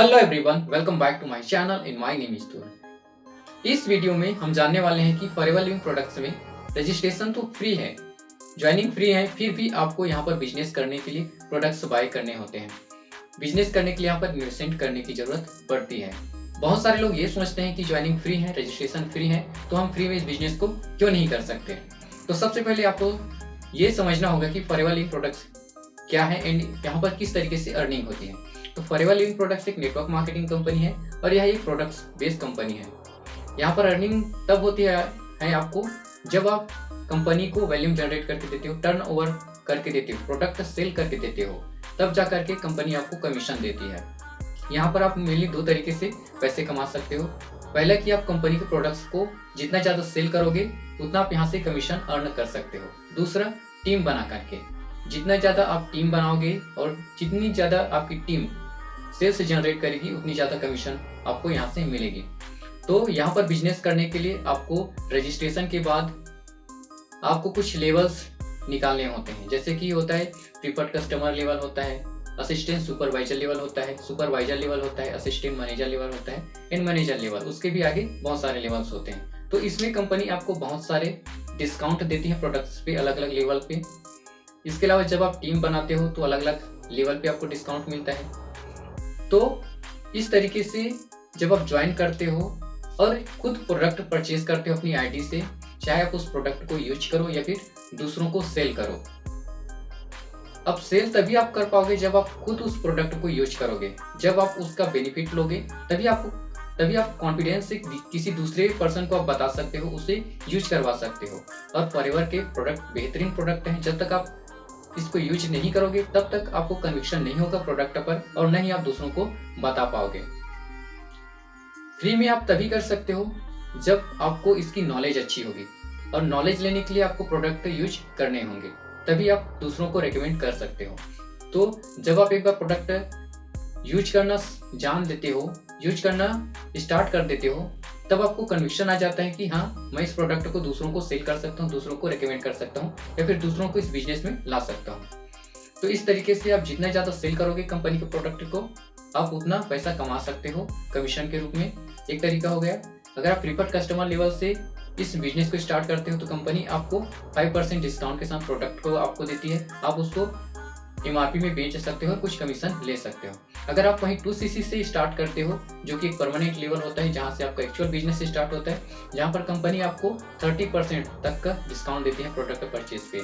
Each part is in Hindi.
Hello everyone, welcome back to my channel and my name is Toor. इस वीडियो में हम जानने वाले हैं कि फॉरएवर लिविंग प्रोडक्ट्स में रजिस्ट्रेशन तो फ्री है, ज्वाइनिंग फ्री है, फिर भी आपको यहाँ पर बिजनेस करने के लिए प्रोडक्ट्स बाय करने होते हैं। बिजनेस करने के लिए यहाँ पर इन्वेस्टमेंट करने की जरूरत पड़ती है। बहुत सारे लोग ये सोचते हैं कि ज्वाइनिंग फ्री है, रजिस्ट्रेशन फ्री है, तो हम फ्री में इस बिजनेस को क्यों नहीं कर सकते। तो सबसे पहले आपको ये समझना होगा कि फॉरएवर लिविंग प्रोडक्ट्स क्या है एंड यहाँ पर किस तरीके से अर्निंग होती है। तो फॉरएवर लिविंग प्रोडक्ट्स एक नेटवर्क मार्केटिंग कंपनी है और यह एक प्रोडक्ट्स बेस्ड कंपनी है। यहाँ पर अर्निंग तब होती है आपको जब आप कंपनी को वैल्यूम जनरेट करके देते हो, टर्न ओवर करके देते हो, प्रोडक्ट सेल करके देते हो, तब जा करके कंपनी आपको कमीशन देती है। यहाँ पर आप मेनली दो तरीके से पैसे कमा सकते हो। पहला कि आप कंपनी के प्रोडक्ट्स को जितना ज़्यादा सेल करोगे उतना आप यहाँ से कमीशन अर्न कर सकते हो। दूसरा, टीम बना करके, जितना ज़्यादा आप टीम बनाओगे और जितनी ज़्यादा आपकी टीम सेल्स जनरेट करेगी उतनी ज़्यादा कमीशन आपको यहाँ से मिलेगी। तो यहाँ पर बिजनेस करने के लिए आपको रजिस्ट्रेशन के बाद आपको कुछ लेवल्स निकालने होते हैं, जैसे कि होता है प्रीफर्ड कस्टमर लेवल होता है, असिस्टेंट सुपरवाइजर लेवल होता है, सुपरवाइजर लेवल होता है, असिस्टेंट मैनेजर लेवल होता है, एंड मैनेजर लेवल, उसके भी आगे बहुत सारे लेवल्स होते हैं। तो इसमें कंपनी आपको बहुत सारे डिस्काउंट देती है प्रोडक्ट्स पे, अलग अलग लेवल पे। इसके अलावा जब आप टीम बनाते हो तो अलग अलग लेवल पे आपको डिस्काउंट मिलता है। तो इस तरीके से जब आप ज्वाइन करते हो और खुद प्रोडक्ट परचेज करते हो अपनी आईडी से, चाहे आप उस प्रोडक्ट को यूज करो या फिर दूसरों को सेल करो। अब सेल तभी आप कर पाओगे जब आप खुद उस प्रोडक्ट को यूज करोगे, जब आप उसका बेनिफिट लोगे, तभी आप कॉन्फिडेंस से किसी दूसरे पर्सन को आप बता सकते हो, उसे यूज करवा सकते हो। और फॉरएवर के प्रोडक्ट बेहतरीन प्रोडक्ट हैं, जब तक आप इसको यूज नहीं करोगे तब तक आपको कन्विक्शन नहीं होगा प्रोडक्ट पर और न ही आप दूसरों को बता पाओगे। फ्री में आप तभी कर सकते हो जब आपको इसकी नॉलेज अच्छी होगी, और नॉलेज लेने के लिए आपको प्रोडक्ट यूज करने होंगे, तभी आप दूसरों को रेकमेंड कर सकते हो। तो जब आप एक बार प्रोडक्ट यूज करना जान देते हो, यूज करना स्टार्ट कर देते हो, तब आपको कन्विक्शन आ जाता है कि हाँ, मैं इस प्रोडक्ट को दूसरों को सेल कर सकता हूँ, दूसरों को रेकमेंड कर सकता हूँ या फिर दूसरों को इस बिजनेस में ला सकता हूँ। तो इस तरीके से आप जितना ज़्यादा सेल करोगे कंपनी के प्रोडक्ट को, आप उतना पैसा कमा सकते हो कमीशन के रूप में। एक तरीका हो गया। अगर आप प्रीफर्ड कस्टमर लेवल से इस बिजनेस को स्टार्ट करते हो तो कंपनी आपको 5% डिस्काउंट के साथ प्रोडक्ट को आपको देती है। आप उसको एमआरपी में बेच सकते हो और कुछ कमीशन ले सकते हो। अगर आप वहीं 2cc से स्टार्ट करते हो, जो कि एक परमानेंट लेवल होता है जहां से आपका एक्चुअल बिजनेस स्टार्ट होता है, जहां पर कंपनी आपको 30% तक का डिस्काउंट देती है प्रोडक्ट परचेज पे,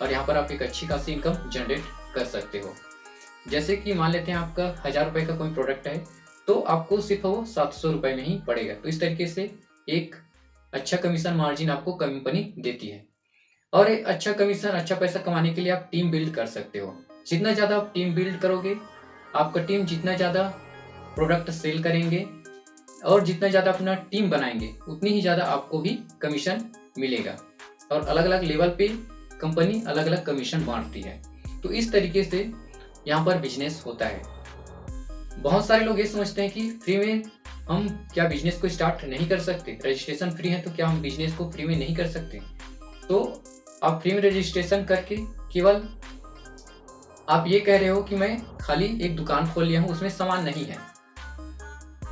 और यहाँ पर आप एक अच्छी खासी इनकम जनरेट कर सकते हो। जैसे कि मान लेते हैं आपका 1000 रुपये का कोई प्रोडक्ट है तो आपको सिर्फ वो 700 रुपये में ही पड़ेगा। तो इस तरीके से एक अच्छा कमीशन मार्जिन आपको कंपनी देती है। और एक अच्छा कमीशन, अच्छा पैसा कमाने के लिए आप टीम बिल्ड कर सकते हो। जितना ज़्यादा आप टीम बिल्ड करोगे, आपका टीम जितना ज़्यादा प्रोडक्ट सेल करेंगे और जितना ज़्यादा अपना टीम बनाएंगे, उतनी ही ज़्यादा आपको भी कमीशन मिलेगा। और अलग अलग लेवल पे कंपनी अलग अलग कमीशन बांटती है। तो इस तरीके से यहाँ पर बिजनेस होता है। बहुत सारे लोग ये समझते हैं कि फ्री में हम क्या बिजनेस को स्टार्ट नहीं कर सकते, रजिस्ट्रेशन फ्री है तो क्या हम बिजनेस को फ्री में नहीं कर सकते। तो आप फ्री में रजिस्ट्रेशन करके केवल आप ये कह रहे हो कि मैं खाली एक दुकान खोल लिया हूँ, उसमें सामान नहीं है,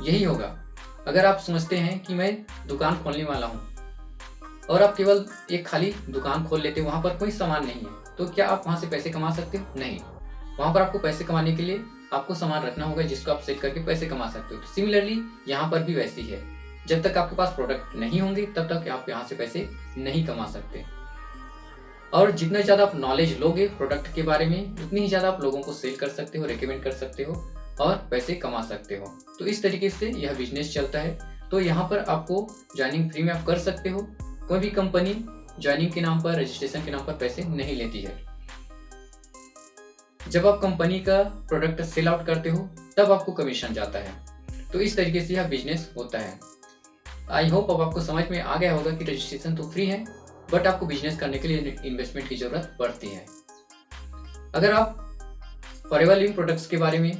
यही होगा। अगर आप समझते हैं कि मैं दुकान खोलने वाला हूँ और आप केवल एक खाली दुकान खोल लेते हो, वहाँ पर कोई सामान नहीं है, तो क्या आप वहाँ से पैसे कमा सकते हो? नहीं। वहाँ पर आपको पैसे कमाने के लिए आपको सामान रखना होगा जिसको आप सेल करके पैसे कमा सकते हो। तो सिमिलरली यहाँ पर भी वैसी है, जब तक आपके पास प्रोडक्ट नहीं होंगे तब तक आप यहाँ से पैसे नहीं कमा सकते। और जितना ज़्यादा आप नॉलेज लोगे प्रोडक्ट के बारे में, उतनी ही ज़्यादा आप लोगों को सेल कर सकते हो, रेकमेंड कर सकते हो और पैसे कमा सकते हो। तो इस तरीके से यह बिजनेस चलता है। तो यहाँ पर आपको ज्वाइनिंग फ्री में आप कर सकते हो। कोई भी कंपनी ज्वाइनिंग के नाम पर, रजिस्ट्रेशन के नाम पर पैसे नहीं लेती है। जब आप कंपनी का प्रोडक्ट सेल आउट करते हो तब आपको कमीशन जाता है। तो इस तरीके से यह बिजनेस होता है। आई होप अब आपको समझ में आ गया होगा कि रजिस्ट्रेशन तो फ्री है, बट आपको बिजनेस करने के लिए इन्वेस्टमेंट की जरूरत पड़ती है। अगर आप फॉरएवर लिविंग प्रोडक्ट्स के बारे में,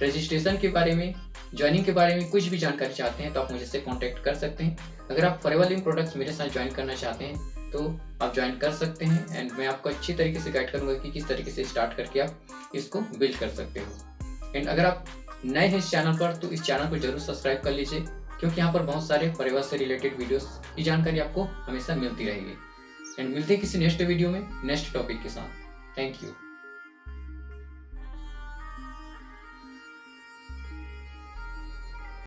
रजिस्ट्रेशन के बारे में, ज्वाइनिंग के बारे में कुछ भी जानकारी चाहते हैं तो आप मुझसे कांटेक्ट कर सकते हैं। अगर आप फॉरएवर लिविंग प्रोडक्ट्स मेरे साथ ज्वाइन करना चाहते हैं तो आप ज्वाइन कर सकते हैं एंड मैं आपको अच्छी तरीके से गाइड करूंगा कि किस तरीके से स्टार्ट करके आप इसको बिल्ड कर सकते हो। एंड अगर आप नए हैं इस चैनल पर तो इस चैनल को जरूर सब्सक्राइब कर लीजिए, क्योंकि यहाँ पर बहुत सारे परिवार से रिलेटेड वीडियोस की जानकारी आपको हमेशा मिलती रहेगी। एंड मिलते हैं किसी नेक्स्ट वीडियो में नेक्स्ट टॉपिक के साथ। Thank you.